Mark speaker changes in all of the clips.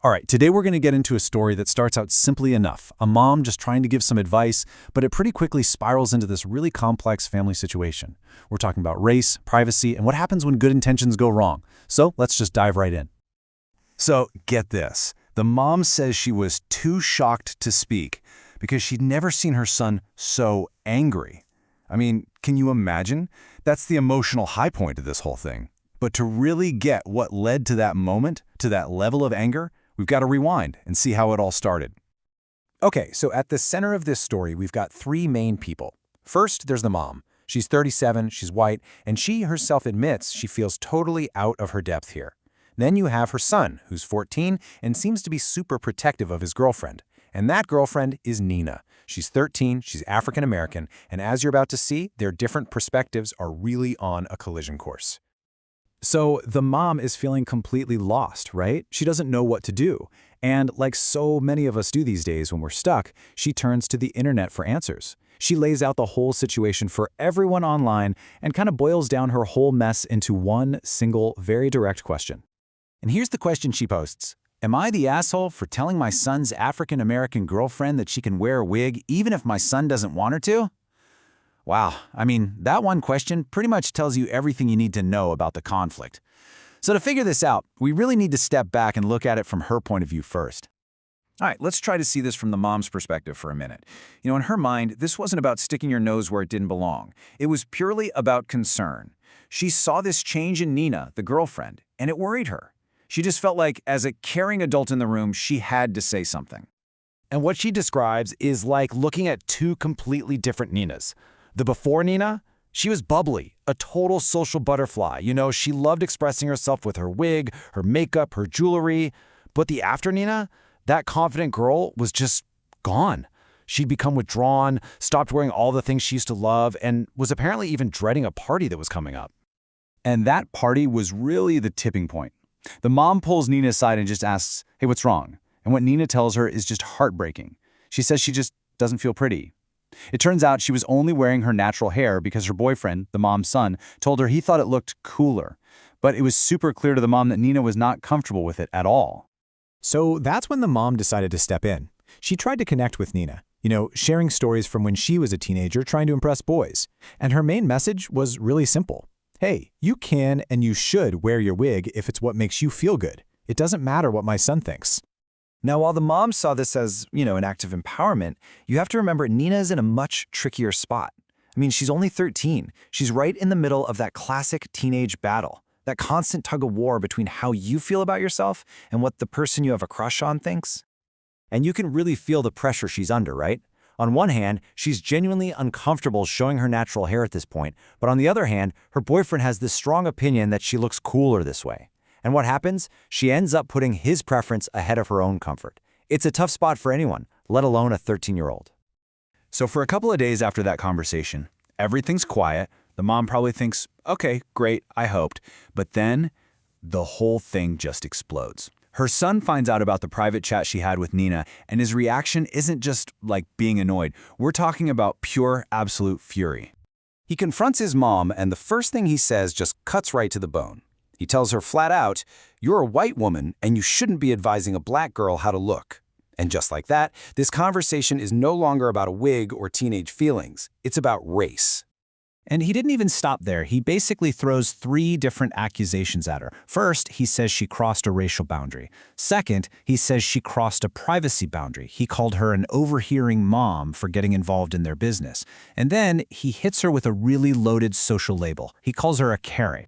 Speaker 1: All right, today we're going to get into a story that starts out simply enough. A mom just trying to give some advice, but it pretty quickly spirals into this really complex family situation. We're talking about race, privacy, and what happens when good intentions go wrong. So let's just dive right in.
Speaker 2: So get this. The mom says she was too shocked to speak because she'd never seen her son so angry. I mean, can you imagine? That's the emotional high point of this whole thing. But to really get what led to that moment, to that level of anger, we've got to rewind and see how it all started.
Speaker 3: Okay, so at the center of this story, we've got three main people. First, there's the mom. She's 37, she's white, and she herself admits she feels totally out of her depth here. Then you have her son, who's 14 and seems to be super protective of his girlfriend. And that girlfriend is Nina. She's 13, she's African American, and as you're about to see, their different perspectives are really on a collision course.
Speaker 1: So the mom is feeling completely lost, right? She doesn't know what to do. And like so many of us do these days when we're stuck, she turns to the internet for answers. She lays out the whole situation for everyone online and kind of boils down her whole mess into one single, very direct question. And here's the question she posts. Am I the asshole for telling my son's African-American girlfriend that she can wear a wig even if my son doesn't want her to? Wow, I mean, that one question pretty much tells you everything you need to know about the conflict. So to figure this out, we really need to step back and look at it from her point of view first.
Speaker 2: All right, let's try to see this from the mom's perspective for a minute. You know, in her mind, this wasn't about sticking your nose where it didn't belong. It was purely about concern. She saw this change in Nina, the girlfriend, and it worried her. She just felt like, as a caring adult in the room, she had to say something.
Speaker 3: And what she describes is like looking at two completely different Ninas. The before Nina, she was bubbly, a total social butterfly. You know, she loved expressing herself with her wig, her makeup, her jewelry. But the after Nina, that confident girl was just gone. She'd become withdrawn, stopped wearing all the things she used to love, and was apparently even dreading a party that was coming up.
Speaker 2: And that party was really the tipping point. The mom pulls Nina aside and just asks, hey, what's wrong? And what Nina tells her is just heartbreaking. She says she just doesn't feel pretty. It turns out she was only wearing her natural hair because her boyfriend, the mom's son, told her he thought it looked cooler. But it was super clear to the mom that Nina was not comfortable with it at all.
Speaker 4: So that's when the mom decided to step in. She tried to connect with Nina, sharing stories from when she was a teenager trying to impress boys. And her main message was really simple. Hey, you can and you should wear your wig if it's what makes you feel good. It doesn't matter what my son thinks.
Speaker 3: Now, while the mom saw this as, an act of empowerment, you have to remember Nina is in a much trickier spot. I mean, she's only 13. She's right in the middle of that classic teenage battle, that constant tug of war between how you feel about yourself and what the person you have a crush on thinks. And you can really feel the pressure she's under, right? On one hand, she's genuinely uncomfortable showing her natural hair at this point, but on the other hand, her boyfriend has this strong opinion that she looks cooler this way. And what happens? She ends up putting his preference ahead of her own comfort. It's a tough spot for anyone, let alone a 13-year-old.
Speaker 2: So for a couple of days after that conversation, everything's quiet. The mom probably thinks, okay, great, I hoped. But then the whole thing just explodes. Her son finds out about the private chat she had with Nina, and his reaction isn't just like being annoyed. We're talking about pure, absolute fury.
Speaker 3: He confronts his mom, and the first thing he says just cuts right to the bone. He tells her flat out, you're a white woman and you shouldn't be advising a black girl how to look. And just like that, this conversation is no longer about a wig or teenage feelings. It's about race.
Speaker 1: And he didn't even stop there. He basically throws three different accusations at her. First, he says she crossed a racial boundary. Second, he says she crossed a privacy boundary. He called her an overhearing mom for getting involved in their business. And then he hits her with a really loaded social label. He calls her a Karen.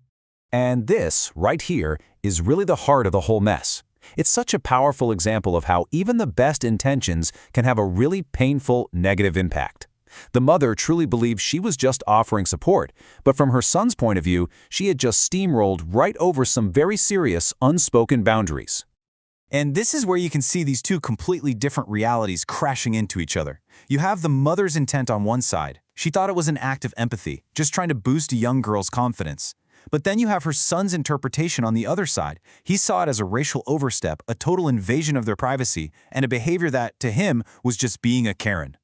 Speaker 3: And this, right here, is really the heart of the whole mess. It's such a powerful example of how even the best intentions can have a really painful negative impact. The mother truly believed she was just offering support, but from her son's point of view, she had just steamrolled right over some very serious, unspoken boundaries.
Speaker 2: And this is where you can see these two completely different realities crashing into each other. You have the mother's intent on one side. She thought it was an act of empathy, just trying to boost a young girl's confidence. But then you have her son's interpretation on the other side. He saw it as a racial overstep, a total invasion of their privacy, and a behavior that, to him, was just being a Karen.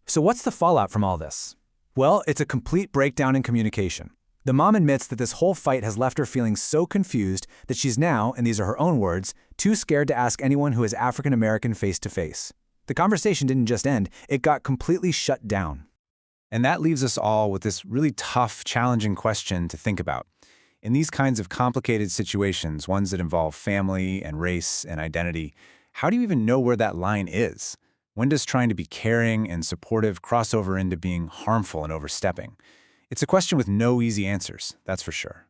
Speaker 4: So what's the fallout from all this? Well, it's a complete breakdown in communication.
Speaker 1: The mom admits that this whole fight has left her feeling so confused that she's now, and these are her own words, too scared to ask anyone who is African American face to face. The conversation didn't just end, it got completely shut down.
Speaker 2: And that leaves us all with this really tough, challenging question to think about. In these kinds of complicated situations, ones that involve family and race and identity, how do you even know where that line is? When does trying to be caring and supportive cross over into being harmful and overstepping? It's a question with no easy answers, that's for sure.